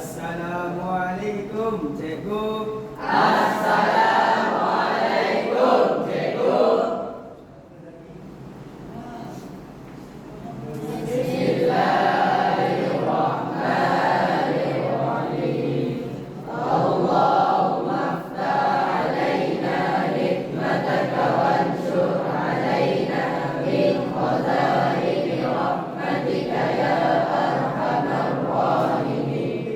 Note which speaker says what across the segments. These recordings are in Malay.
Speaker 1: Assalamualaikum, cikgu.
Speaker 2: Assalamualaikum, cikgu. Bismillahirrahmanirrahim. Allahumma aftah alaina hikmataka wansur alaina min khazaini rahmatika ya arhamar rahimin.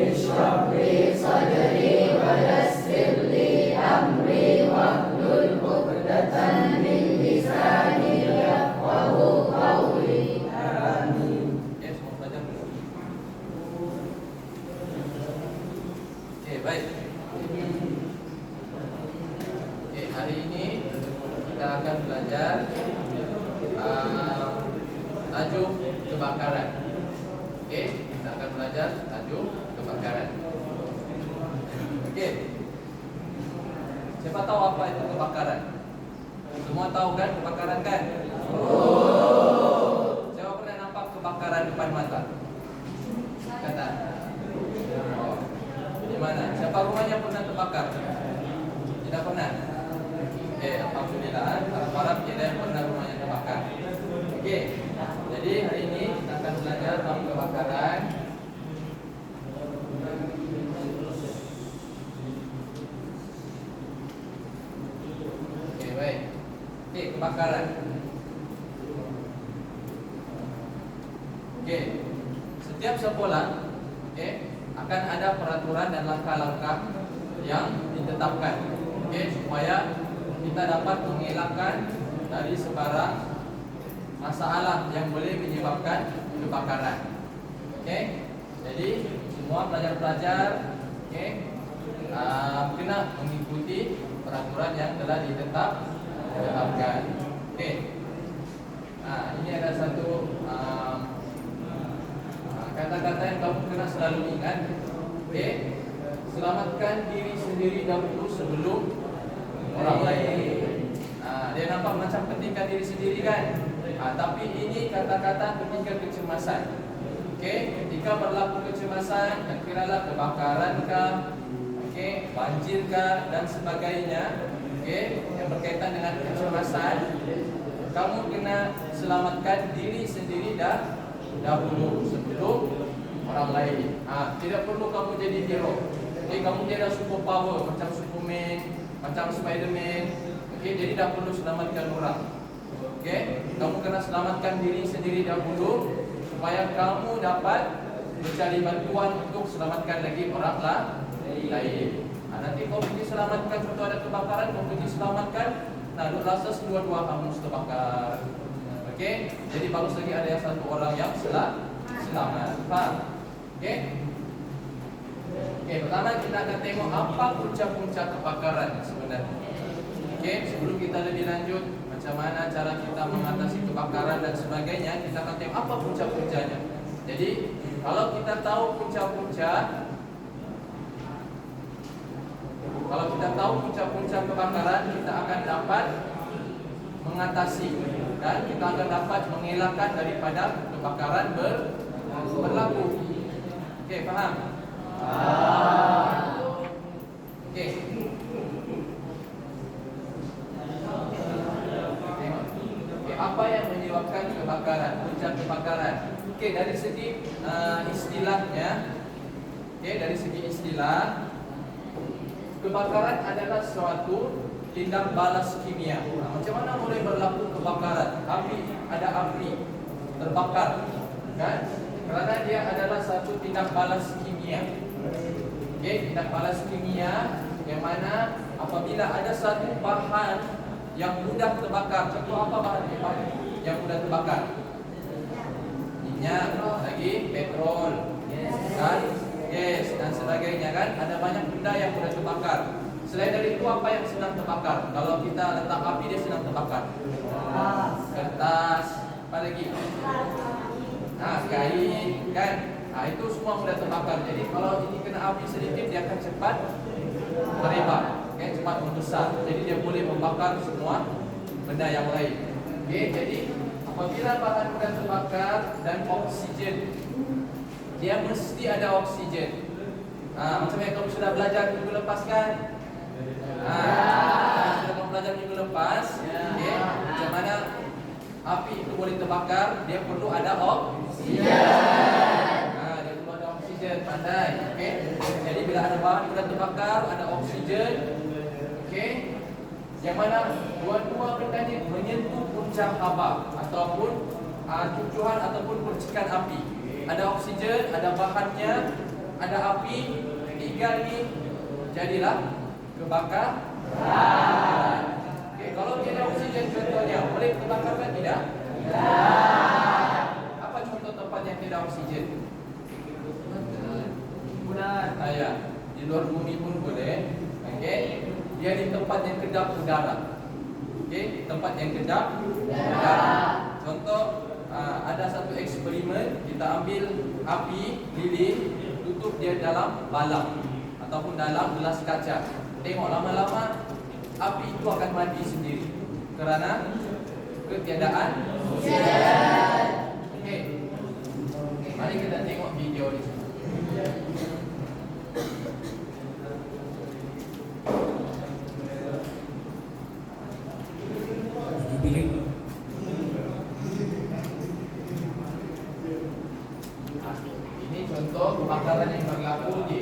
Speaker 2: Ishrah li sadri wa yassir li amri wahlul 'uqdatam min lisani yafqahu qawli. Amin.
Speaker 3: Ya, semua pelajar dulu. Oke, baik. Oke, hari ini kita akan belajar tajuk kebakaran. Oke, kita akan belajar tajuk kebakaran. Oke. Siapa tahu apa itu kebakaran? Semua tahu kan kebakaran kan? Siapa pernah nampak kebakaran depan mata? Kata. Oh. Di mana? Siapa rumahnya pernah terbakar? Tidak pernah. Alhamdulillah. Harap-harap kita yang pernah rumahnya terbakar. Oke. Jadi hari ini kita akan belajar tentang kebakaran. Oke, baik. Oke, kebakaran. Oke, setiap sekolah, akan ada peraturan dan langkah-langkah yang ditetapkan, supaya kita dapat mengelakkan dari sebarang masalah yang boleh menyebabkan kebakaran. Jadi semua pelajar-pelajar, kena mengikuti peraturan yang telah ditetapkan. Nah, ini ada satu kata-kata yang kamu kena selalu ingat. Selamatkan diri sendiri dahulu sebelum orang lain. Dia nampak macam pentingkan diri sendiri kan? Tapi ini kata-kata ketika kecemasan. Ketika berlaku kecemasan, kiralah kebakaran kah, banjir kah dan sebagainya, yang berkaitan dengan kecemasan, kamu kena selamatkan diri sendiri dahulu sebelum orang lain. Tidak perlu kamu jadi hero. Kamu tidak ada super power macam Superman, macam Spiderman. Jadi tak perlu selamatkan orang. Kamu kena selamatkan diri sendiri dahulu supaya kamu dapat mencari bantuan untuk selamatkan lagi orang lain. Nanti kau pergi selamatkan, contoh ada kebakaran, kau pergi selamatkan, rasa dua-dua kamu terbakar. Jadi bagus lagi ada yang satu orang yang selamat. Faham? Pertama kita akan tengok apa punca-punca kebakaran sebenarnya. Sebelum kita lebih lanjut, macam mana cara kita mengatasi kebakaran dan sebagainya, kita akan tengok apa punca-puncanya. Jadi kalau kita tahu punca-punca, kebakaran, kita akan dapat mengatasi dan kita akan dapat mengelakkan daripada kebakaran berlaku. Faham? Apa yang menyebabkan kebakaran, punca kebakaran? Dari segi istilahnya, dari segi istilah, kebakaran adalah suatu tindak balas kimia. Macam mana boleh berlaku kebakaran? Ada api terbakar, kan? Kerana dia adalah satu tindak balas kimia. Tindak balas kimia yang mana apabila ada satu bahan yang mudah terbakar. Contoh apa bahan yang mudah terbakar? Minyak, lagi petrol, kan? Gas dan sebagainya, kan? Ada banyak benda yang mudah terbakar. Selain dari itu, apa yang senang terbakar? Kalau kita letak api, dia senang terbakar. Kertas, apa lagi? Kain, kan? Itu semua mudah terbakar. Jadi kalau ini kena api sedikit, dia akan cepat merebak, cepat membesar. Jadi dia boleh membakar semua benda yang lain. Jadi apabila bahan mudah terbakar dan oksigen dia mesti ada oksigen. Macam yang kamu sudah belajar minggu lepas kan? Sudah kamu belajar minggu lepas, okay? Macam mana api itu boleh terbakar? Dia perlu ada oksigen. Dia perlu ada oksigen, pandai, okay? Jadi bila ada bahan mudah terbakar, ada oksigen, okay? Yang mana dua-dua benda ini menyentuh puncak api ataupun cucuhan ataupun percikan api. Ada oksigen, ada bahannya, ada api, tiga ini jadilah kebakaran. Okay, kalau tiada oksigen contohnya boleh terbakarkan tidak? Apa contoh tempat yang tidak oksigen?
Speaker 1: Bulan.
Speaker 3: Ya, di luar bumi pun boleh. Okay. Dia di tempat yang kedap udara. Okay, tempat yang kedap udara. Contoh, ada satu eksperimen, kita ambil api lilin, tutup dia dalam balap ataupun dalam gelas kaca. Tengok lama-lama api itu akan mati sendiri kerana ketiadaan oksigen. Okey. Mari kita tengok video ni. Ini contoh kebakaran yang berlaku di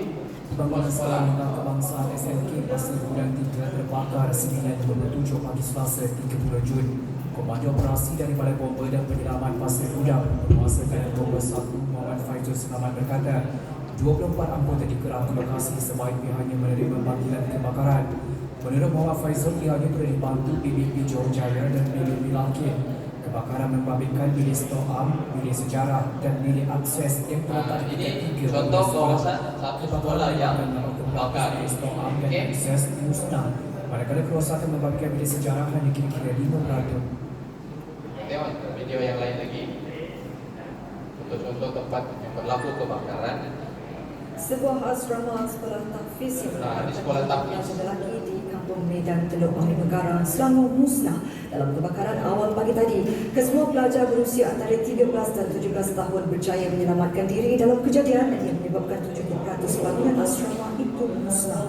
Speaker 4: Bangunan sekolah menengah kebangsaan SMK Pasir Gudang 3 terbakar 9.27 pagi Selasa 30 Jun. Komando operasi dari Balai Bomba dan Penyelamat Pasir Gudang Penguasa Kadar Bomba 1 Muhammad Faizul Selamat berkata 24 anggota dikerahkan ke lokasi sebaik pihaknya menerima panggilan kebakaran. Menurut Muhammad Faizul, pihaknya telah dibantu BBP Johor Jaya dan BBP Langkit. Kebakaran membabitkan bilik stok am, bilik sejarah dan bilik akses yang terletak di
Speaker 3: ini contoh kawasan satu sekolah yang terbakar.
Speaker 4: Stok am dan akses musnah. Manakala kerosakan membabitkan bilik sejarah hanya kira-kira 5%.
Speaker 3: Tengok video yang lain lagi. Contoh-contoh tempat yang berlaku kebakaran.
Speaker 2: Sebuah asrama sekolah tahfiz yang
Speaker 3: Di sekolah tahfiz
Speaker 2: lelaki di Kampung Medan Teluk Ahli Negara Selangor musnah dalam kebakaran awal pagi tadi. Kesemua pelajar berusia antara 13 dan 17 tahun berjaya menyelamatkan diri dalam kejadian yang menyebabkan 70% bangunan asrama itu musnah.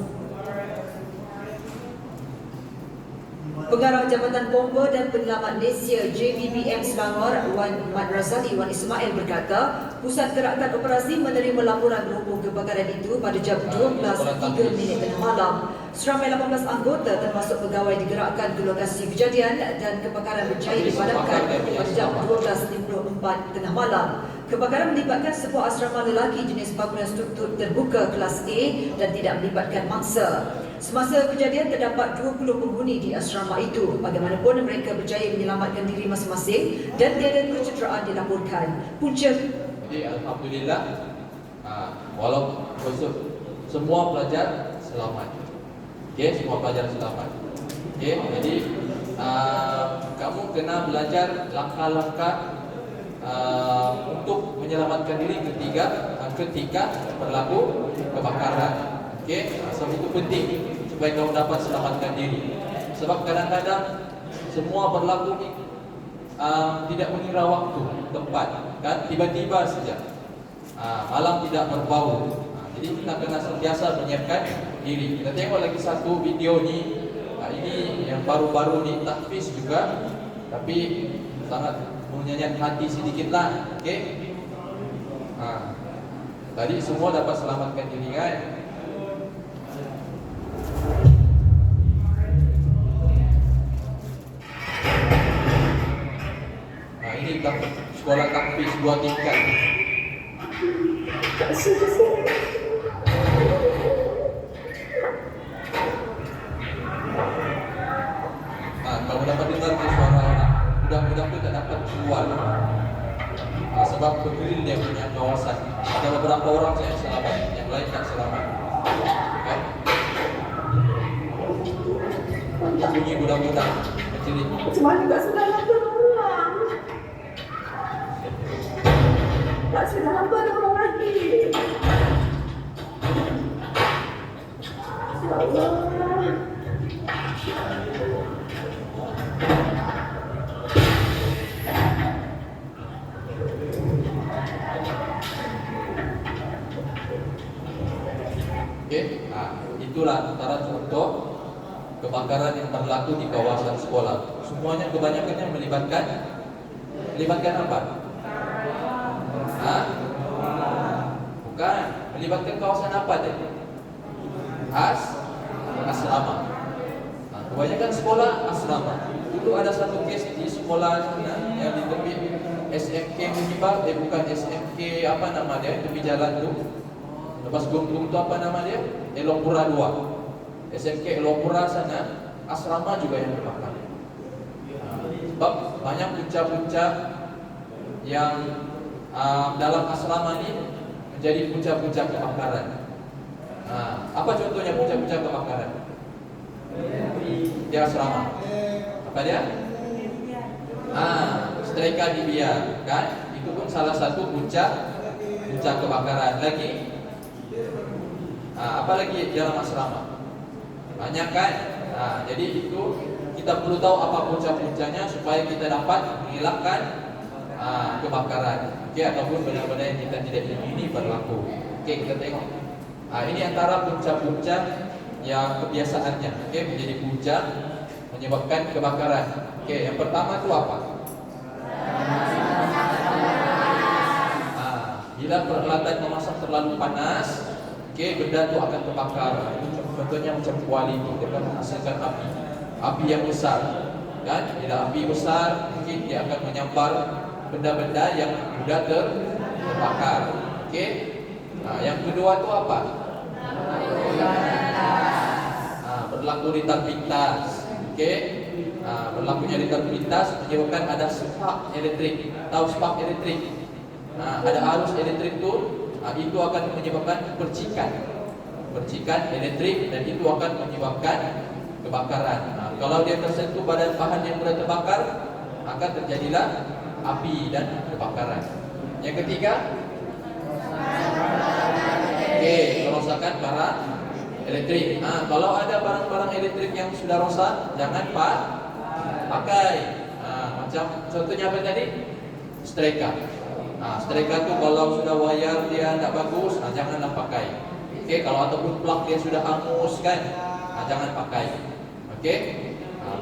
Speaker 2: Pengarah Jabatan Bomba dan Penyelamat Malaysia JBBM Selangor Wan Mat Razali Wan Ismail berkata, pusat gerakan operasi menerima laporan berhubung kebakaran itu pada jam 12.03 tengah malam. Seramai 18 anggota termasuk pegawai digerakkan ke lokasi kejadian dan kebakaran berjaya dipadamkan pada jam 12.54 tengah malam. Kebakaran melibatkan sebuah asrama lelaki jenis bangunan struktur terbuka kelas A dan tidak melibatkan mangsa. Semasa kejadian terdapat 20 penghuni di asrama itu. Bagaimanapun mereka berjaya menyelamatkan diri masing-masing dan tiada kecederaan dilaporkan. Punca.
Speaker 3: Jadi alhamdulillah, walau semua pelajar selamat. Okey, semua pelajar selamat. Okey, jadi kamu kena belajar langkah-langkah untuk menyelamatkan diri ketika berlaku kebakaran. Okey, sebab itu penting supaya kamu dapat selamatkan diri. Sebab kadang-kadang semua berlaku tidak mengira waktu, tempat, kan? Tiba-tiba saja. Malam tidak berbau. Jadi kita kena sentiasa menyiapkan diri. Kita tengok lagi satu video ni. Ini yang baru-baru ni tahfiz juga, tapi sangat menyayat hati sedikitlah. Okey. Tadi semua dapat selamatkan diri kan? Ini sekolah tahfiz 2 tingkat. Kalau dapat dengar suara budak-budak itu tak dapat keluar. Sebab kecil dia punya kawasan. Ada beberapa orang saya selamat, yang lain tak selamat. Kan? Bunyi budak-budak kecil ini.
Speaker 2: Cuma juga sudah lakukan orang. Tak sudah lakukan orang lagi. Ya Allah.
Speaker 3: Okey, itulah antara contoh kebakaran yang berlaku di kawasan sekolah. Semuanya kebanyakannya melibatkan apa? Bukan, melibatkan kawasan apa tadi? Asrama. Kebanyakan sekolah asrama. Dulu ada satu kes di sekolah sana yang di tepi SMK Munibah, bukan SMK apa nama dia, tepi jalan tu. Lepas Gunggung tu apa nama dia? Elopura 2. SMK Elopura sana asrama juga yang terbakar. Sebab banyak punca-punca yang dalam asrama ni menjadi punca-punca kebakaran. Apa contohnya punca-punca kebakaran di asrama? Apa dia? Setrika dibiar, kan? Itu pun salah satu punca kebakaran. Lagi apa lagi dalam asrama? Banyak kan? Jadi itu kita perlu tahu apa punca-puncanya supaya kita dapat mengelakkan kebakaran. Okey, ataupun benda-benda yang kita tidak ingini berlaku. Okey, kita tengok. Ini antara punca-punca yang kebiasaannya, okey, menjadi punca menyebabkan kebakaran. Okey, yang pertama itu apa? Bila peralatan memasak terlalu panas, okey, benda itu akan terbakar. Contohnya macam kuali itu, dia akan menghasilkan api yang besar, kan? Bila api besar, mungkin dia akan menyambar benda-benda yang mudah terbakar. Okey. Yang kedua itu apa? Berlaku lintas pintas. Okey. Berlakunya lintas pintas menyebabkan ada spark elektrik. Tahu spark elektrik? Ada arus elektrik itu akan menyebabkan percikan elektrik, dan itu akan menyebabkan kebakaran. Kalau dia tersentuh pada bahan yang mudah terbakar, maka terjadilah api dan kebakaran. Yang ketiga, kerosakan barang elektrik. Kalau ada barang-barang elektrik yang sudah rosak, jangan pakai. Macam contohnya apa tadi? Setrika. Setrika tu kalau sudah wayar dia tidak bagus, janganlah pakai. Okey, kalau ataupun plug dia sudah hangus kan, jangan pakai. Okey,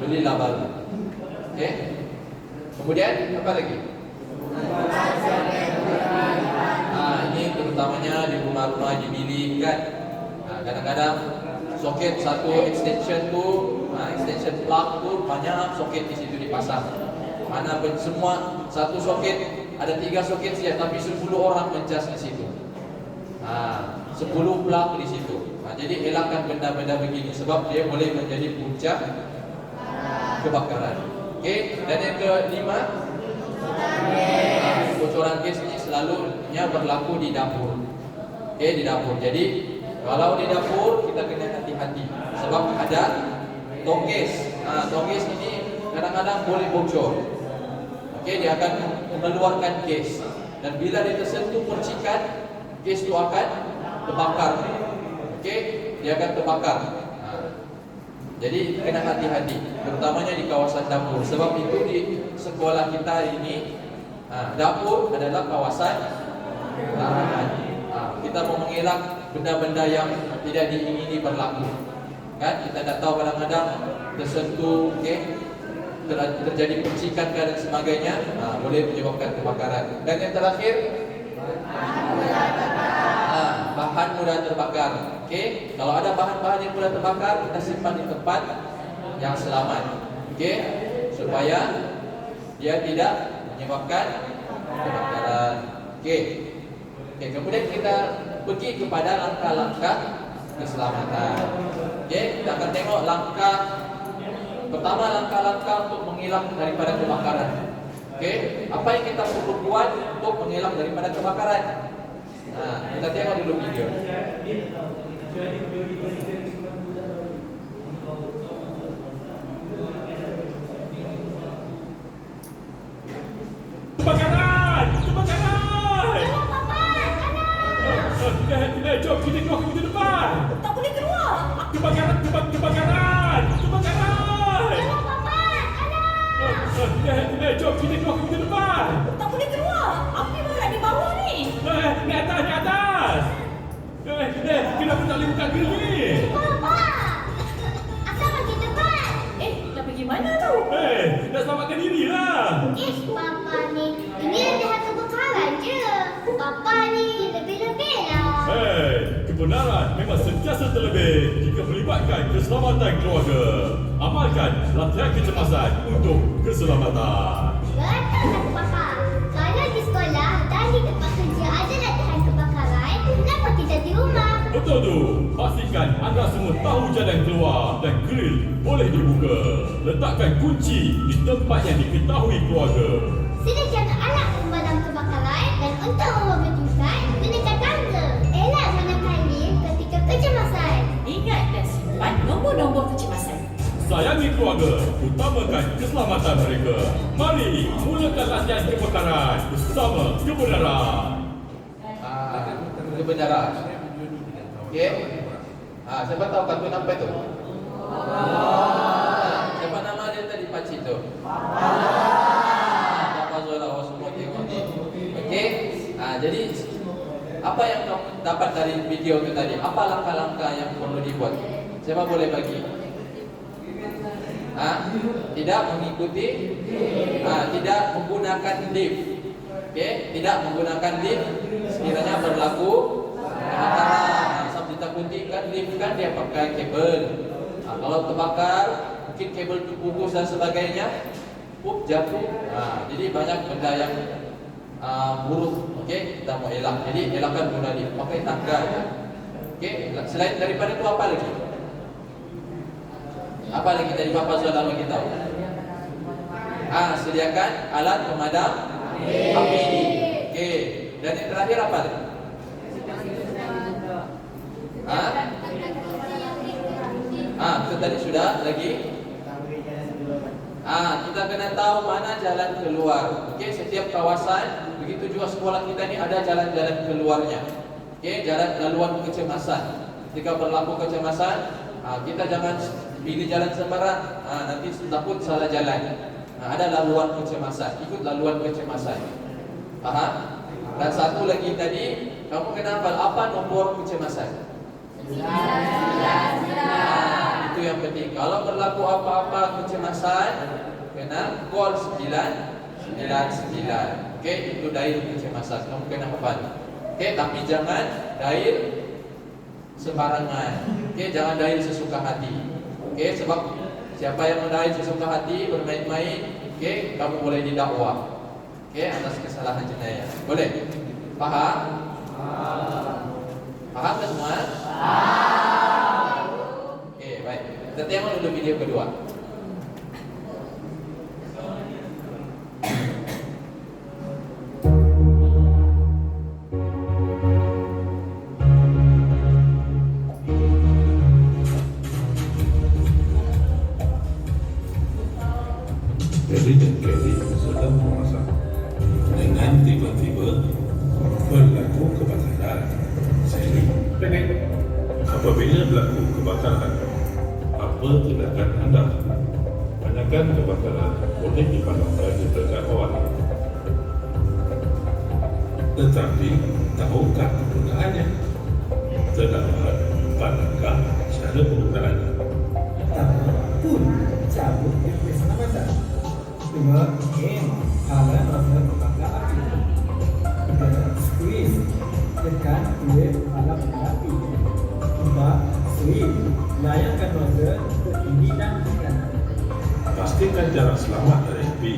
Speaker 3: belilah baru. Okey. Kemudian apa lagi? Ini terutamanya di rumah-rumah, di bilik kan. Kadang-kadang soket satu extension tu, extension plug tu banyak soket di situ dipasang. Mana pun semua satu soket, ada 3 soket saja, tapi 10 orang mencas di situ. 10 plug di situ. Jadi elakkan benda-benda begini sebab dia boleh menjadi punca kebakaran. Okey, dan yang kelima, kebocoran gas ini selalunya berlaku di dapur. Okey, di dapur. Jadi kalau di dapur kita kena hati-hati sebab ada tongges. Tongges ini kadang-kadang boleh bocor. Okey, dia akan mengeluarkan gas, dan bila dia tersentuh percikan, gas itu akan terbakar. Okey, dia akan terbakar. Jadi kena hati-hati, terutamanya di kawasan dapur. Sebab itu di sekolah kita ini, dapur adalah kawasan larangan. Kita mau mengelak benda-benda yang tidak diingini berlaku. Kan? Kita tak tahu kadang-kadang tersentuh, terjadi percikan dan sebagainya, boleh menyebabkan kebakaran. Dan yang terakhir, bahan mudah terbakar. Okey, kalau ada bahan-bahan yang mudah terbakar, kita simpan di tempat yang selamat. Okey, supaya dia tidak menyebabkan kebakaran. Okey. Kemudian kita pergi kepada langkah-langkah keselamatan. Okey, kita akan tengok langkah-langkah untuk mengelak daripada kebakaran. Okey, apa yang kita perlu buat untuk mengelak daripada kebakaran? Kita tengok dulu video.
Speaker 5: Kebakaran! Jom kita keluar ke depan.
Speaker 6: Tak boleh keluar.
Speaker 5: Kebakaran! Jom kita keluar ke depan.
Speaker 6: Tak boleh keluar. Api baru di bawah ni.
Speaker 5: Ni atas. Kenapa tak boleh buka gerai? Kebenaran memang sentiasa terlebih jika melibatkan keselamatan keluarga. Amalkan latihan kecemasan untuk keselamatan.
Speaker 7: Betul tak pakar. Kalau di sekolah dan di tempat kerja ada latihan kebakaran, kenapa tidak di rumah?
Speaker 5: Betul tu. Pastikan anda semua tahu jalan keluar dan grill boleh dibuka. Letakkan kunci di tempat yang diketahui keluarga.
Speaker 7: Sediakan alat pemadam kebakaran dan untuk membetulkan, gunakan tangga. Elak gunakan lem ketika kecemasan.
Speaker 6: Ingat dan simpan nombor-nombor kecemasan.
Speaker 5: Sayangi keluarga, utamakan keselamatan mereka. Mari mulakan latihan kebakaran bersama kebenaran.
Speaker 3: Kebenaran. Okey. Siapa tahu kartun apa itu? Siapa nama dia tadi pakcik tu? Papa Zola, semua tengok ni. Okey. Jadi apa yang kamu dapat dari video itu tadi? Apa langkah-langkah yang perlu dibuat? Siapa boleh bagi? Tidak mengikuti, tidak menggunakan lift. Okey, tidak menggunakan lift sekiranya berlaku kebakaran. Sebab ditakuti kan lift kan dia pakai kabel. Kalau terbakar, mungkin kabel terputus dan sebagainya, jatuh. Jadi banyak benda yang buruk. Okey, kita mau elak. Jadi elakkan guna lift, pakai tangga aja. Okey, selain daripada itu apa lagi? Apa lagi tadi Papa sudah bagi tahu? Sediakan alat pemadam api. Okey. Dan yang terakhir apa tadi? Itu tadi sudah lagi. Kita kena tahu mana jalan keluar. Okey, setiap kawasan, begitu juga sekolah kita ni ada jalan-jalan keluarnya. Okey, jalan laluan kecemasan. Ketika berlaku kecemasan, kita jangan pilih jalan sembarang, nanti takut salah jalan. Ada laluan kecemasan, ikut laluan kecemasan. Faham? Dan satu lagi tadi, kamu kena hafal apa nombor kecemasan? 19. Itu yang penting. Kalau berlaku apa-apa kecemasan, kena call 999. Okey, itu dial kecemasan. Kamu kena hafal. Okey, tapi jangan dial sembarangan. Okey, jangan dial sesuka hati. Okey, sebab siapa yang mendail sesuka hati bermain-main, okey, kamu boleh didakwa. Okey, atas kesalahan jenayah. Boleh? Faham? Faham tak semua? Okey, baik. Kita tengok dulu video kedua.
Speaker 8: Harry dan Kelly sedang memasak. Dengan tiba-tiba berlaku kebakaran. Sally, apabila berlaku kebakaran, apa tindakan anda? Kebanyakan kebakaran boleh dipadamkan di dekat awal. Tetapi, tahukah penggunaannya? Terdapat 4 langkah cara penggunaannya.
Speaker 9: Pun cabut keselamatan. 2. Alat pemadam kebakaran api. 3. Squeeze, tekan kulit alat pemadam api. 4. Sweep, layangkan nozzle ke kiri dan ke kanan.
Speaker 8: Pastikan jarak selamat dari api.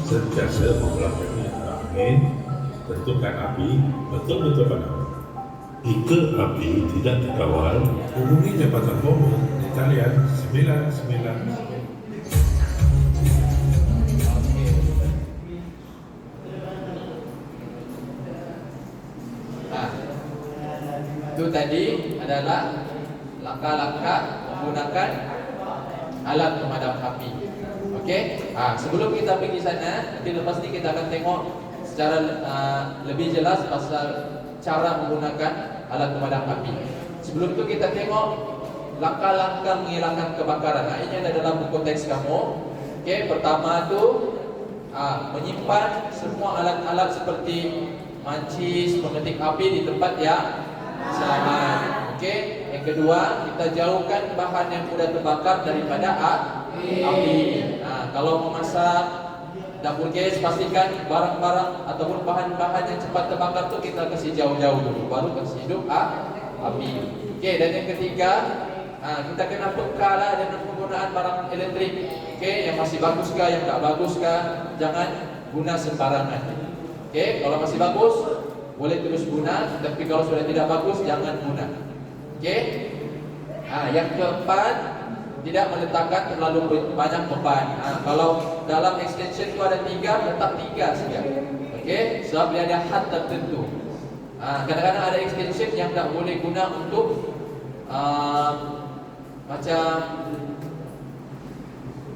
Speaker 8: Sentiasa memperhatikan angin. Tentukan api betul-betul padam. Jika api tidak dikawal, hubungi Jabatan Bomba di talian 999.
Speaker 3: Itu tadi adalah langkah-langkah menggunakan alat pemadam api. Okey? Sebelum kita pergi sana, nanti lepas ni kita akan tengok secara lebih jelas pasal cara menggunakan alat pemadam api. Sebelum itu kita tengok langkah-langkah menghilangkan kebakaran. Ini ada dalam buku teks kamu. Okey, pertama tu menyimpan semua alat-alat seperti mancis, pemetik api di tempat yang selamat. Okey, yang kedua, kita jauhkan bahan yang mudah terbakar daripada api. Kalau memasak dapur gas, pastikan barang-barang ataupun bahan-bahan yang cepat terbakar tu kita kasih jauh-jauh dulu, baru kasih hidup api. Okey, dan yang ketiga, kita kena peka lah dengan penggunaan barang elektrik. Okey, yang masih baguskah, yang tak baguskah, jangan guna sembarangan. Okey, kalau masih bagus boleh terus guna, tapi kalau sudah tidak bagus jangan guna. Okey. Yang keempat, tidak meletakkan terlalu banyak beban. Kalau dalam extension itu ada 3, letak 3 saja. Okey, sebab dia ada had tertentu. Kadang-kadang ada extension yang tak boleh guna untuk macam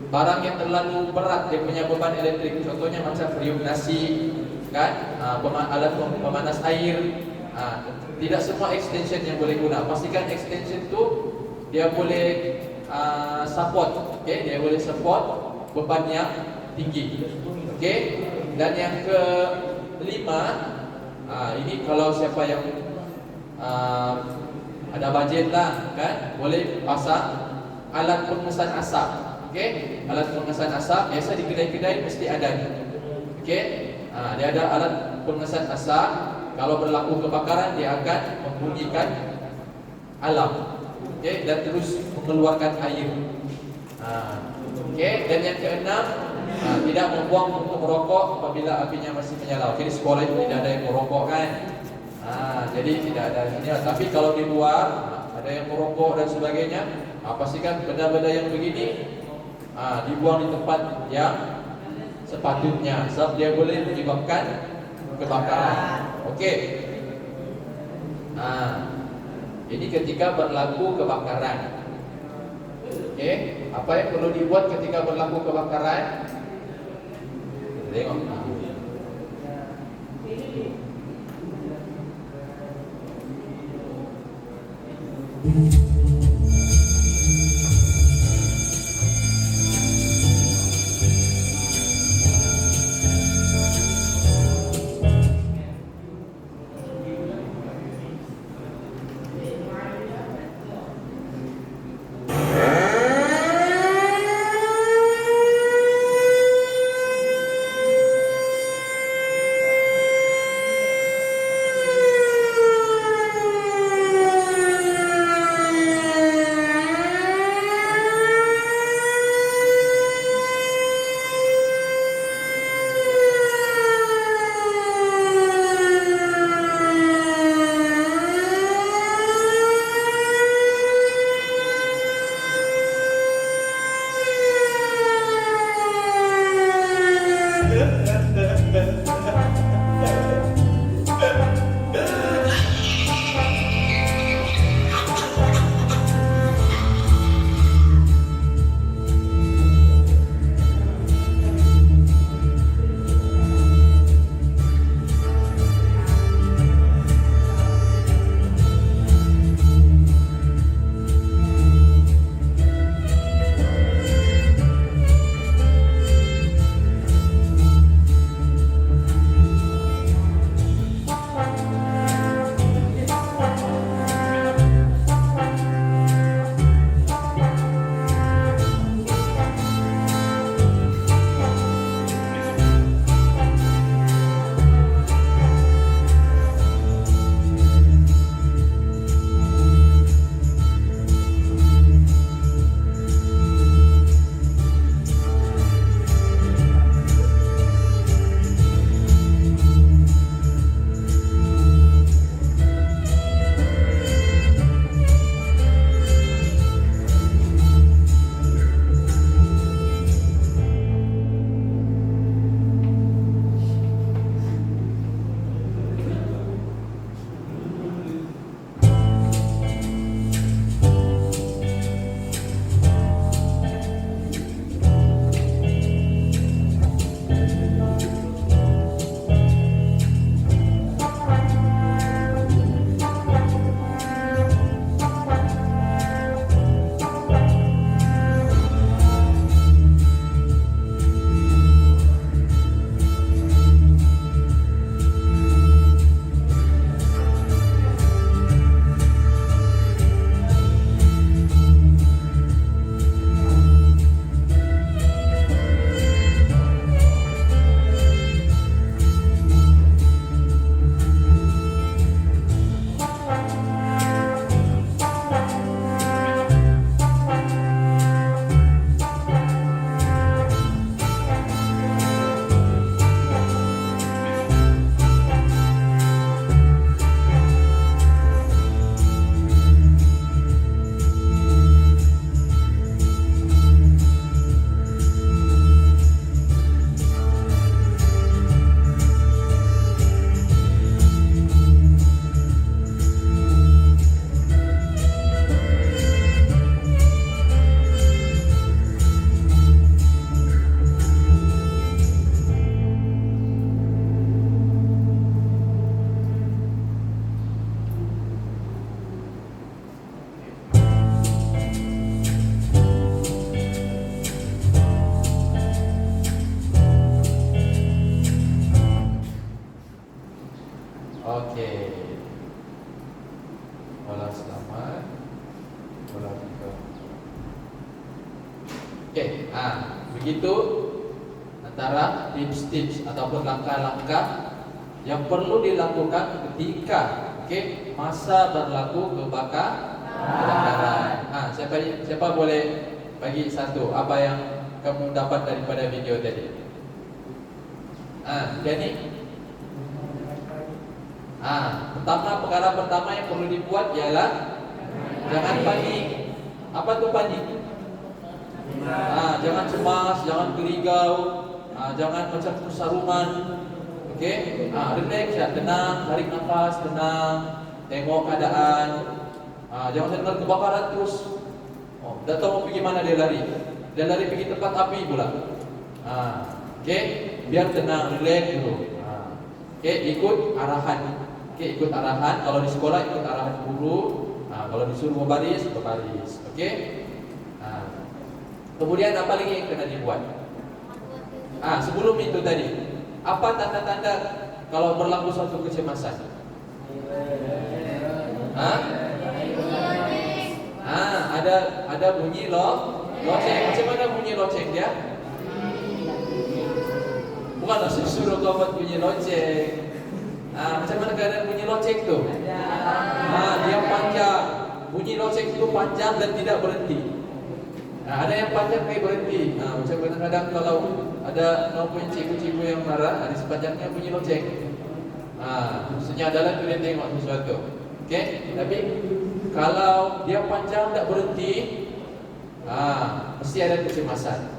Speaker 3: barang yang terlalu berat dia punya beban elektrik. Contohnya macam periuk nasi, kan? Alat pemanas air. Tidak semua extension yang boleh guna. Pastikan extension tu dia boleh support, okay? Dia boleh support beban yang tinggi, okay? Dan yang kelima, ini kalau siapa yang ada bajet lah, kan, boleh pasang alat pengesan asap, okay? Alat pengesan asap biasa di kedai-kedai mesti ada, okay? Dia ada alat pengesan asap. Kalau berlaku kebakaran dia akan membunyikan alarm, okay? Dan terus mengeluarkan air. Okay? Dan yang keenam, tidak membuang untuk merokok apabila apinya masih menyala. Okay, di sekolah itu tidak ada yang merokok, kan? Jadi tidak ada ini. Tapi kalau di luar ada yang merokok dan sebagainya, pastikan benda-benda yang begini dibuang di tempat yang sepatutnya, sebab dia boleh menyebabkan kebakaran. Okey. Ini ketika berlaku kebakaran. Okey, apa yang perlu dibuat ketika berlaku kebakaran? Kita tengok. Oke. Bola selamat. Bola juga. Oke, begitu antara tips-tips ataupun langkah-langkah yang perlu dilakukan ketika masa berlaku kebakaran. Siapa boleh bagi satu apa yang kamu dapat daripada video tadi? Jadi perkara pertama yang perlu dibuat ialah jangan panik. Apa tuh panik? Jangan cemas, jangan gerigau, jangan macam kesaruman. Relax ya, tenang, tarik nafas, tenang, tengok keadaan. Jangan dengar kebakaran terus. Dah tahu mau pergi mana dia lari. Dia lari pergi tempat api pula. Biar tenang, relax dulu. Ikut arahan. Ikut arahan. Kalau di sekolah ikut arahan guru. Kalau disuruh berbaris, berbaris. Kemudian apa lagi yang kena dibuat? Sebelum itu tadi, apa tanda-tanda kalau berlaku suatu kecemasan? Ada bunyi loceng. Macam mana bunyi loceng dia? Bukan saya suruh kau buat bunyi loceng. Macam mana keadaan bunyi loceng tu? Dia panjang. Bunyi loceng itu panjang dan tidak berhenti. Ada yang panjang kayak berhenti. Macam kadang-kadang kalau ada kau punya cikgu-cikgu yang marah, ada sepanjangnya bunyi loceng. Maksudnya adalah dia tengok sesuatu. Tapi kalau dia panjang tak berhenti, mesti ada kecemasan.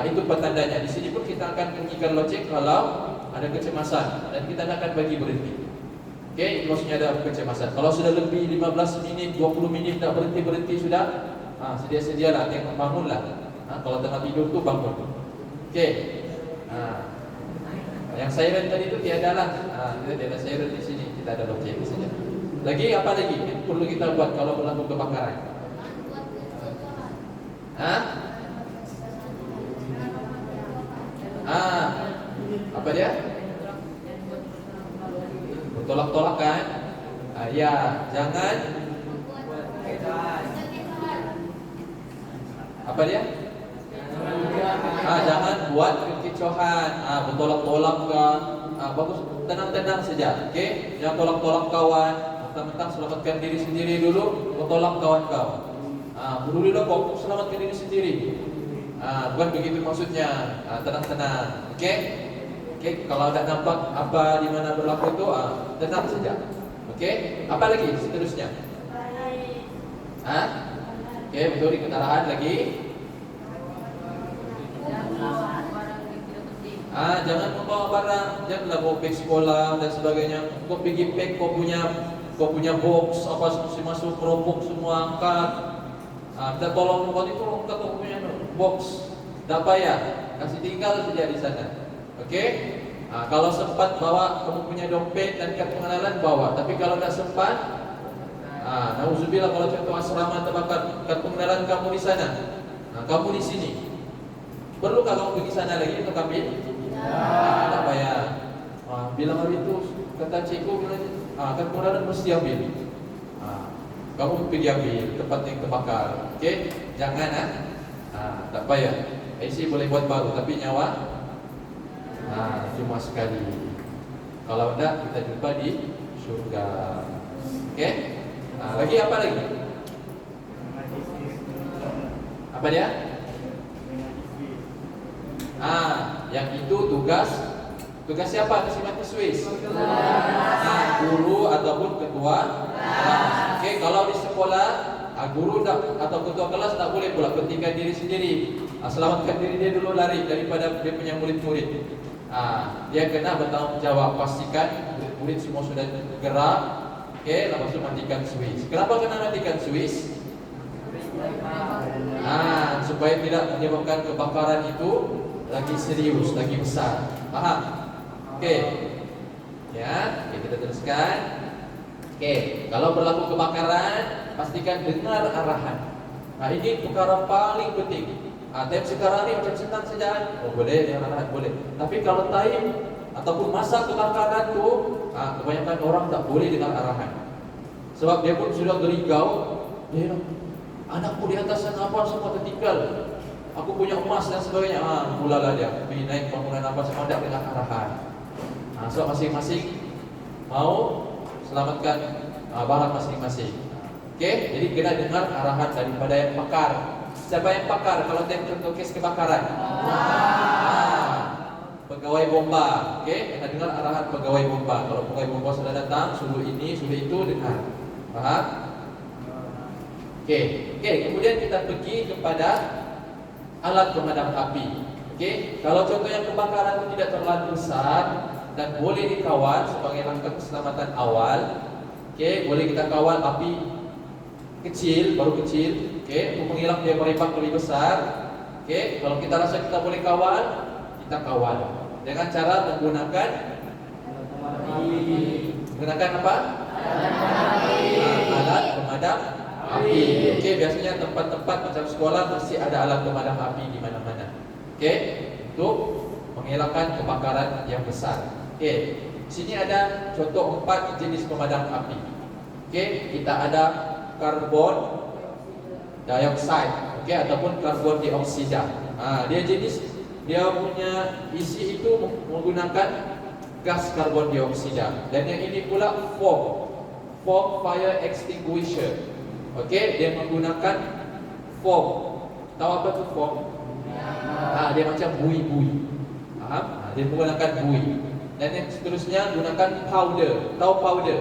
Speaker 3: Itu petandanya. Di sini pun kita akan bunyikan loceng kalau ada kecemasan dan kita akan bagi berhenti. Itu maksudnya ada kecemasan. Kalau sudah lebih 15 minit, 20 minit tak berhenti sudah, sedia-sedialah, tengok bangunlah. Kalau tengah tidur tu bangun. Yang siren tadi tu tiada lah. Tiada siren di sini. Kita ada loceng di sini. Lagi apa lagi yang perlu kita buat kalau berlaku kebakaran? Apa dia? Bertolak-tolakan. Ya, jangan. Apa dia? Jangan buat kekicauan. Bertolak-tolak kan. Bagus, tenang-tenang saja. Jangan tolak-tolak kawan. Mentang-mentang selamatkan diri sendiri dulu, bertolak kawan kau. Pedulilah kau selamatkan diri sendiri. Bukan begitu maksudnya. Tenang-tenang. Kalau ada nampak apa di mana berlaku itu, tenang saja. Apa lagi seterusnya? Betul, ikut arahan lagi. Jangan membawa barang, janganlah bawa beg sekolah dan sebagainya. Kau pergi pack kau punya box apa masuk keropok semua angkat. Minta tolong kau itu angkat kau punya box. Tak payah, kasih tinggal saja di sana. Kalau sempat bawa kamu punya dompet dan kad pengenalan bawa. Tapi kalau tak sempat, nauzubillah kalau contoh asrama terbakar, kad pengenalan kamu di sana, kamu di sini. Perlukah kamu pergi sana lagi untuk ambil? Tak payah. Bilang hari itu kata cikgu bilang, kad pengenalan mesti ambil. Kamu pergi ambil tempat yang terbakar. Jangan tak payah. IC boleh buat baru tapi nyawa cuma sekali. Kalau tidak kita jumpa di surga. Lagi apa lagi? Apa dia? Yang itu tugas siapa? Siswa. Guru ataupun ketua kelas. Kalau di sekolah guru atau ketua kelas tak boleh pula pentingkan diri sendiri. Selamatkan diri dia dulu, lari daripada dia punya murid-murid. Dia kena bertanggung jawab, pastikan murid semua sudah gerak. Lepas itu matikan switch. Kenapa kena matikan switch? Supaya tidak menyebabkan kebakaran itu lagi serius, lagi besar. Faham? Kita teruskan. Kalau berlaku kebakaran, pastikan dengar arahan. Ini perkara paling penting. Time sekarang ni macam senang saja. Boleh, yang arahan boleh. Tapi kalau time ataupun masa kebakaran tu, kebanyakan orang tak boleh dengar arahan. Sebab dia pun sudah gerigau, dia bilang, anakku di atas sana apa semua tertinggal. Aku punya emas dan sebagainya. Mulalah dia pergi naik bangunan apa semua tak dengar arahan. Sebab masing-masing mau selamatkan barang masing-masing. Okey, jadi kena dengar arahan daripada yang pakar. Siapa yang pakar kalau contoh kes kebakaran? Pegawai bomba. Okey, kena dengar arahan pegawai bomba. Kalau pegawai bomba sudah datang, suruh ini, suruh itu, dengar. Faham? Okey, kemudian kita pergi kepada alat pemadam api. Okey, kalau contoh yang kebakaran itu tidak terlalu besar dan boleh dikawal sebagai langkah keselamatan awal. Okey, boleh kita kawal api kecil, baru kecil. Okey, untuk mengelak dia merebak lebih besar. Okey, kalau kita rasa kita boleh kawal, kita kawal dengan cara menggunakan apa? Alat pemadam api. Okey, biasanya tempat-tempat macam sekolah mesti ada alat pemadam api di mana-mana. Okey, untuk mengelakkan kebakaran yang besar. Okey, sini ada contoh 4 jenis pemadam api. Okey, kita ada karbon dioksida, okey, ataupun karbon dioksida. Dia punya isi itu menggunakan gas karbon dioksida. Dan yang ini pula foam fire extinguisher. Okey, dia menggunakan foam. Tahu apa tu foam? Dia macam bui-bui. Faham? Dia menggunakan bui. Dan yang seterusnya gunakan powder. Tahu powder?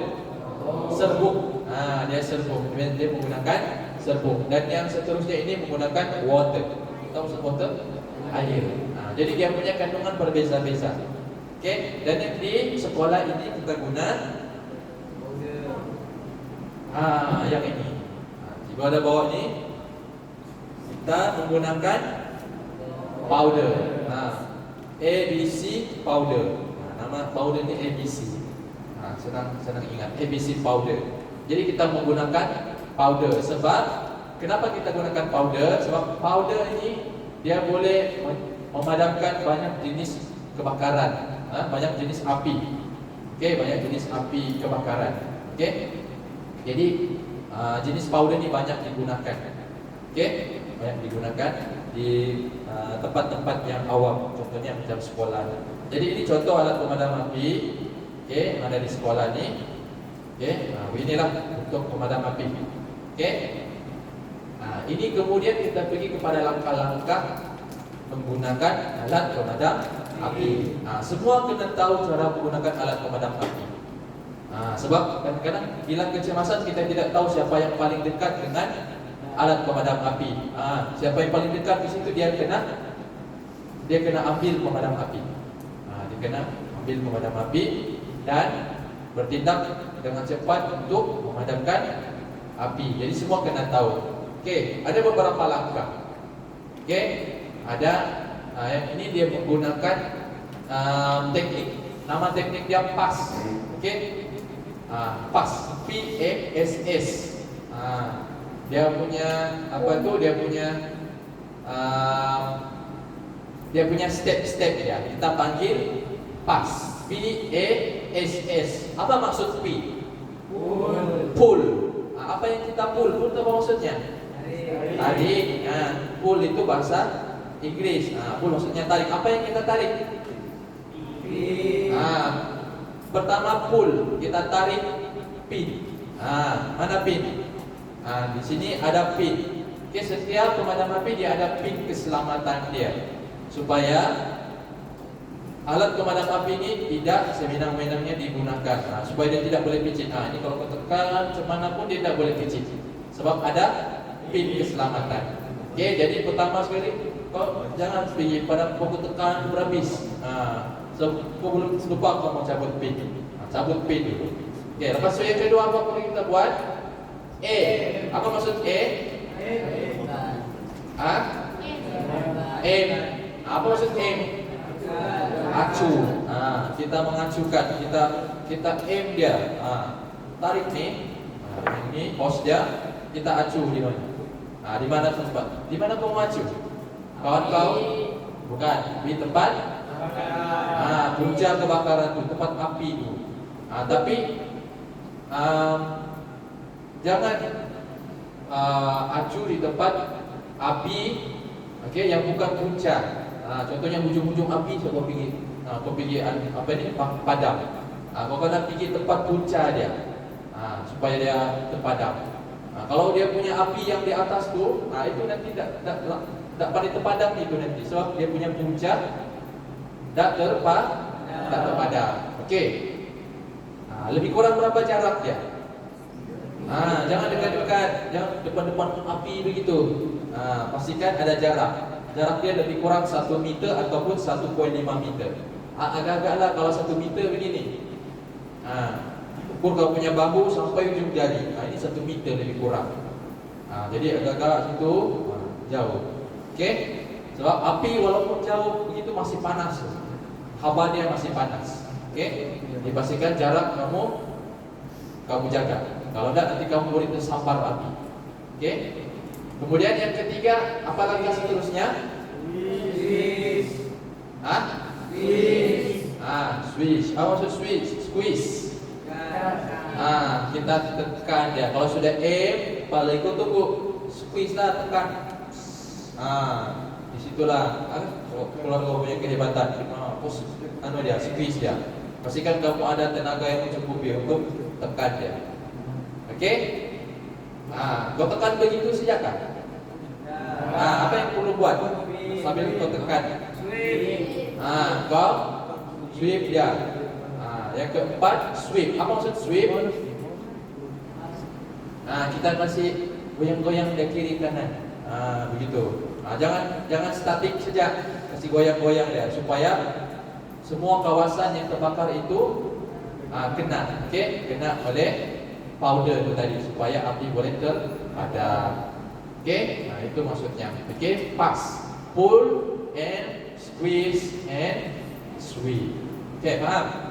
Speaker 3: Serbuk. Dia serbuk. Dia menggunakan serbuk. Dan yang seterusnya ini menggunakan water. Tahu water? Air. Jadi dia punya kandungan berbeza-beza. Okey, dan yang di sekolah ini kita guna yang ini. Jika ada bawa ni, kita menggunakan powder. ABC powder. Nama powder ni ABC. Senang ingat, ABC powder. Jadi kita menggunakan powder. Sebab kenapa kita gunakan powder? Sebab powder ini dia boleh memadamkan banyak jenis kebakaran, banyak jenis api. Okey, banyak jenis api kebakaran. Okey, jadi jenis powder ni banyak digunakan. Okey, banyak digunakan di tempat-tempat yang awam, contohnya macam sekolah. Jadi ini contoh alat pemadam api. Okey, yang ada di sekolah ni. Okey, inilah untuk pemadam api. Okey. Ini kemudian kita pergi kepada langkah-langkah menggunakan alat pemadam api. Semua kena tahu cara menggunakan alat pemadam api. Sebab kadang-kadang bila kecemasan kita tidak tahu siapa yang paling dekat dengan alat pemadam api. Siapa yang paling dekat di situ dia kena ambil pemadam api. Dia kena ambil pemadam api dan bertindak dengan cepat untuk memadamkan api. Jadi semua kena tahu. Okey, ada beberapa langkah. Okey, ada yang ini dia menggunakan teknik. Nama teknik dia PASS. Okey, PASS, PASS. Dia punya apa tu? Dia punya step-step dia. Kita panggil PASS. PASS. Apa maksud P? Pull. Apa yang kita pull? Pull itu apa maksudnya? Tarik. Pull itu bahasa Inggris. Pull maksudnya tarik. Apa yang kita tarik? Pertama pull, kita tarik pin. Mana pin? Di sini ada pin. Okey, setiap pemadam api dia ada pin keselamatan dia supaya alat pemadam api ini tidak sewenang-wenangnya digunakan. Supaya dia tidak boleh picit. Ini kalau kau tekan macam mana pun dia tidak boleh picit. Sebab ada pin keselamatan. Okey, jadi pertama sekali kau jangan pergi pada pokok tekan berhabis. So, kau belum lupa kau mau cabut pin. Cabut pin dulu. Okey, lepas itu yang kedua apa perlu kita buat? Apa maksud A? M. Apa maksud M? Acu. Kita mengacukan, kita aim dia. Tarik ni. Ini pos dia, kita acu di mana? Di mana tempat? Di mana kau acu? Kawan kau? Bukan, di tempat punca kebakaran tu, tempat api tu. Tapi jangan acu di tempat api, yang bukan punca. Contohnya ujung-ujung api kau pergi apa ni, padam. Kau kena pergi tempat punca dia, supaya dia terpadam. Kalau dia punya api yang di atas tu, itu nanti tak pada terpadam itu nanti. Sebab dia punya punca tak terpadam. Okey. Lebih kurang berapa jarak dia? Jangan dekat-dekat, jangan depan-depan api begitu. Pastikan ada jarak. Jarak dia lebih kurang 1 meter ataupun 1.5 meter. Agak-agaklah kalau 1 meter begini. Ukur kau punya bambu sampai ujung jari. Ini 1 meter lebih kurang. Jadi agak-agak situ jauh. Okey? Sebab api walaupun jauh begitu masih panas. Haba dia masih panas. Okey? Dipastikan jarak kamu jaga. Kalau tidak nanti kamu boleh tersampar api. Okey? Kemudian yang ketiga, apa langkah seterusnya? Squeeze. Squeeze. Apa maksud squeeze? Squeeze. Kita tekan dia. Kalau sudah aim, paling kau tunggu. Squeeze lah, tekan. Disitulah keluar kau punya kehebatan. Dia squeeze dia. Pastikan kamu ada tenaga yang mencukupi untuk tekan dia. Okey? Kau tekan begitu saja kan? Apa yang perlu buat? Sambil kau tekan. Kau sweep dia. Yang keempat, sweep. Apa maksud sweep? Kita masih goyang-goyang dari kiri kanan. Begitu. Jangan statik saja. Kasih goyang-goyang dia supaya semua kawasan yang terbakar itu kena, kena oleh powder itu tadi supaya api boleh terpadam. Itu maksudnya. Pass, pull and squeeze and sweep. Faham?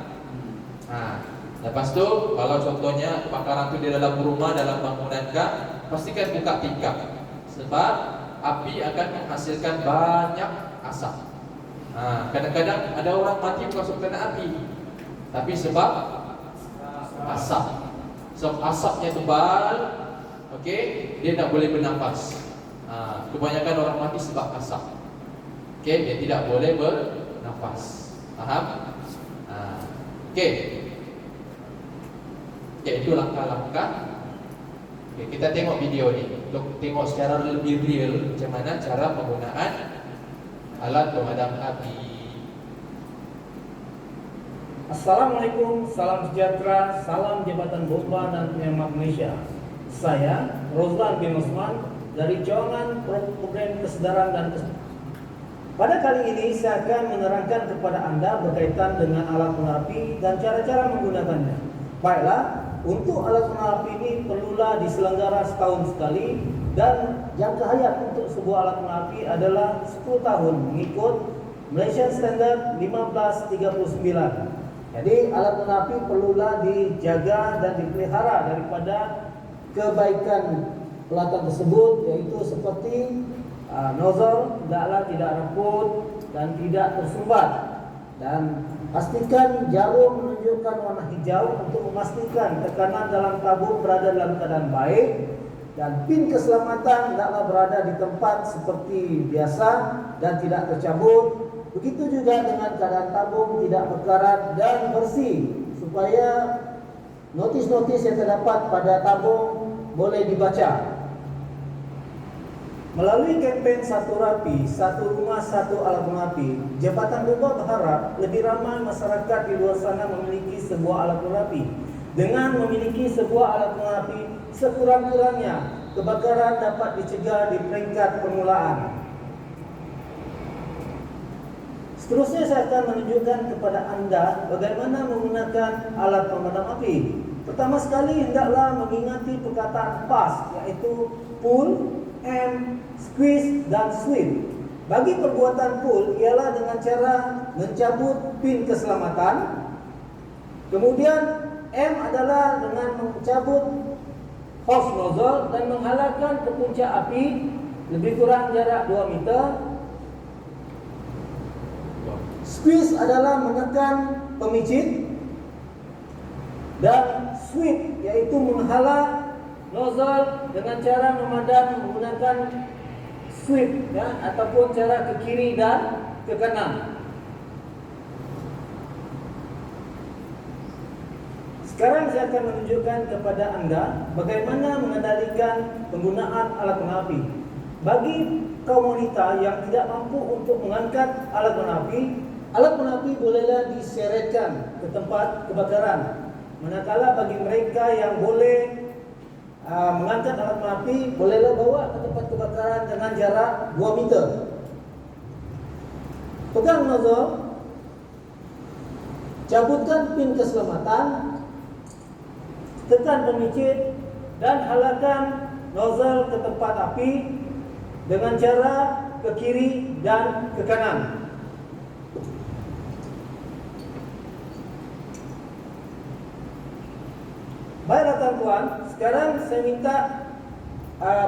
Speaker 3: Lepas tu kalau contohnya kebakaran itu di dalam rumah, dalam bangunan kah, pastikan buka tingkap sebab api akan menghasilkan banyak asap. Kadang-kadang ada orang mati bukan sebab kena api, tapi sebab asap. Sebab asapnya tebal, dia tak boleh bernafas. Kebanyakan orang mati sebab asap. Dia tidak boleh bernafas. Faham? Itu langkah-langkah. Kita tengok video ni untuk tengok secara lebih real macam mana cara penggunaan alat pemadam api.
Speaker 10: Assalamualaikum, salam sejahtera, salam Jabatan Bomba dan Penyelamat Malaysia. Saya Rozlan bin Osman dari Cawangan Program Kesedaran dan Pada kali ini saya akan menerangkan kepada anda berkaitan dengan alat pemadam api dan cara-cara menggunakannya. Baiklah, untuk alat pemadam api ini perlulah diselenggara setahun sekali dan jangka hayat untuk sebuah alat pemadam api adalah 10 tahun mengikut Malaysian Standard 1539. Jadi alat pemadam api perlulah dijaga dan dipelihara daripada kebaikan peralatan tersebut, yaitu seperti nozzle hendaklah tidak rapuh dan tidak tersumbat, dan pastikan jarum menunjukkan warna hijau untuk memastikan tekanan dalam tabung berada dalam keadaan baik, dan pin keselamatan hendaklah berada di tempat seperti biasa dan tidak tercabut. Begitu juga dengan keadaan tabung tidak berkarat dan bersih, supaya notis-notis yang terdapat pada tabung boleh dibaca. Melalui kempen Satu Rapi, Satu Rumah, Satu Alat Pemadam Api, Jabatan Bomba berharap lebih ramai masyarakat di luar sana memiliki sebuah alat pemadam api. Dengan memiliki sebuah alat pemadam api, sekurang-kurangnya kebakaran dapat dicegah di peringkat permulaan. Seterusnya saya akan menunjukkan kepada anda bagaimana menggunakan alat pemadam api. Pertama sekali hendaklah mengingati perkataan PAS, iaitu pull, aim, squeeze dan sweep. Bagi perbuatan pull ialah dengan cara mencabut pin keselamatan. Kemudian aim adalah dengan mencabut hose nozzle dan menghalalkan ke puncak api lebih kurang jarak 2 meter. Squeeze adalah menekan pemicit. dan sweep yaitu menghala nozzle dengan cara memadam menggunakan sweep ya, ataupun cara ke kiri dan ke kanan. Sekarang saya akan menunjukkan kepada Anda bagaimana mengendalikan penggunaan alat penapi. Bagi kaum wanita yang tidak mampu untuk mengangkat alat penapi bolehlah diseretkan ke tempat kebakaran. Manakala bagi mereka yang boleh mengangkat alat penapi, bolehlah bawa ke tempat kebakaran dengan jarak 2 meter. Pegang nozzle, cabutkan pin keselamatan, tekan pemicit dan halakan nozzle ke tempat api dengan cara ke kiri dan ke kanan. Baiklah tuan-tuan, sekarang saya minta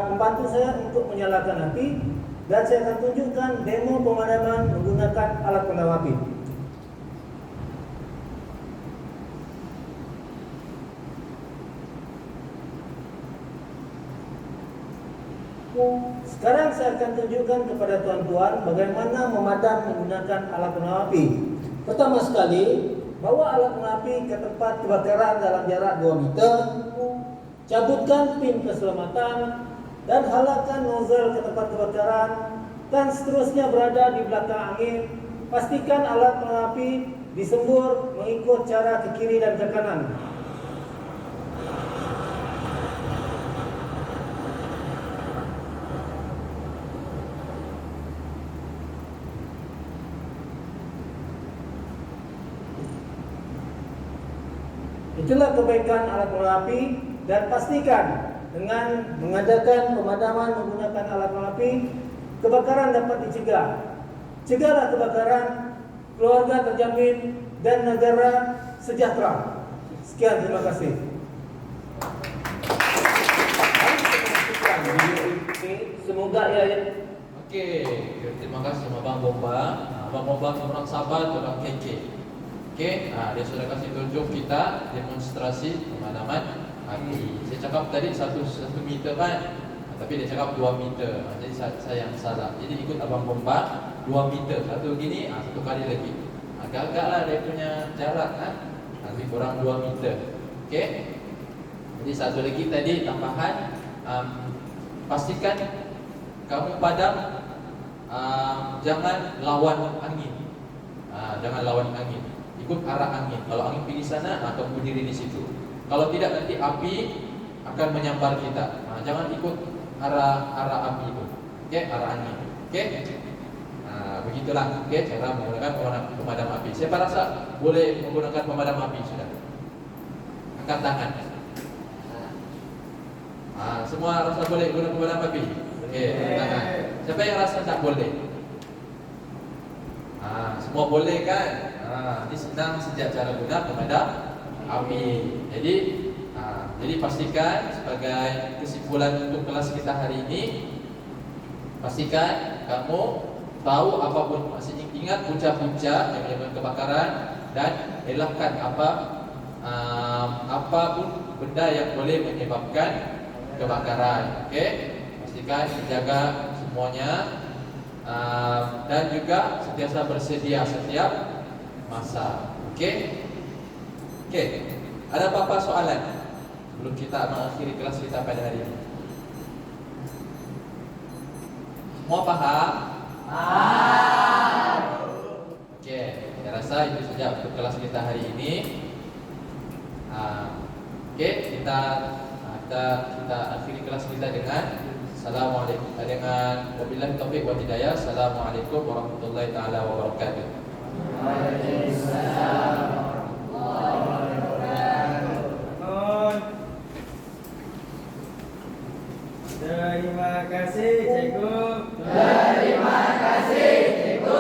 Speaker 10: pembantu saya untuk menyalakan api dan saya akan tunjukkan demo pemadaman menggunakan alat pemadam api. Sekarang saya akan tunjukkan kepada tuan-tuan bagaimana memadam menggunakan alat pemadam api. Pertama sekali, bawa alat pemadam api ke tempat kebakaran dalam jarak 2 meter, cabutkan pin keselamatan dan halakan nozzle ke tempat kebakaran dan seterusnya berada di belakang angin. Pastikan alat pemadam api disembur mengikut cara ke kiri dan ke kanan. Itulah kebaikan alat pemadam api, dan pastikan dengan mengadakan pemadaman menggunakan alat pemadam api, kebakaran dapat dicegah. Cegahlah kebakaran, keluarga terjamin dan negara sejahtera. Sekian, terima kasih. Semoga ya.
Speaker 3: Okey, terima kasih Abang Bomba. Abang Bomba orang sabar, orang kece. Okey, dia sudah kasih tunjuk kita demonstrasi pemadaman api. Saya cakap tadi 1 meter kan, tapi dia cakap 2 meter. Jadi saya yang salah. Jadi ikut Abang Bomba 2 meter. Satu gini, satu kali lagi. Agak-agaklah dia punya jarak kan. Lebih kurang 2 meter. Okey. Jadi satu lagi tadi tambahan, pastikan kamu padam, jangan lawan angin. Jangan lawan angin. Ikut arah angin. Kalau angin pergi sana, kamu berdiri di situ. Kalau tidak, nanti api akan menyambar kita. Jangan ikut arah api itu. Okey, arah angin. Okey. Begitulah cara menggunakan pemadam api. Siapa rasa boleh menggunakan pemadam api sudah? Angkat tangan. Semua rasa boleh guna pemadam api? Okey, tangan. Siapa yang rasa tak boleh? Semua boleh kan? Ini senang sejak cara guna pemadam api. Jadi pastikan sebagai kesimpulan untuk kelas kita hari ini, pastikan kamu tahu apapun, masih ingat punca-punca yang menyebabkan kebakaran dan elakkan apapun benda yang boleh menyebabkan kebakaran. Okey, pastikan menjaga semuanya dan juga sentiasa bersedia setiap masa. Okey. Ada apa-apa soalan sebelum kita mengakhiri kelas kita pada hari ini? Semua faham? Okey, saya rasa itu saja untuk kelas kita hari ini. Okey, kita akhiri kelas kita dengan assalamualaikum, dengan wabillahi taufiq wal hidayah. Assalamualaikum warahmatullahi taala wabarakatuh.
Speaker 1: Waalaikumsalam warahmatullahi wabarakatuh. Terima kasih cikgu.
Speaker 3: Terima kasih cikgu.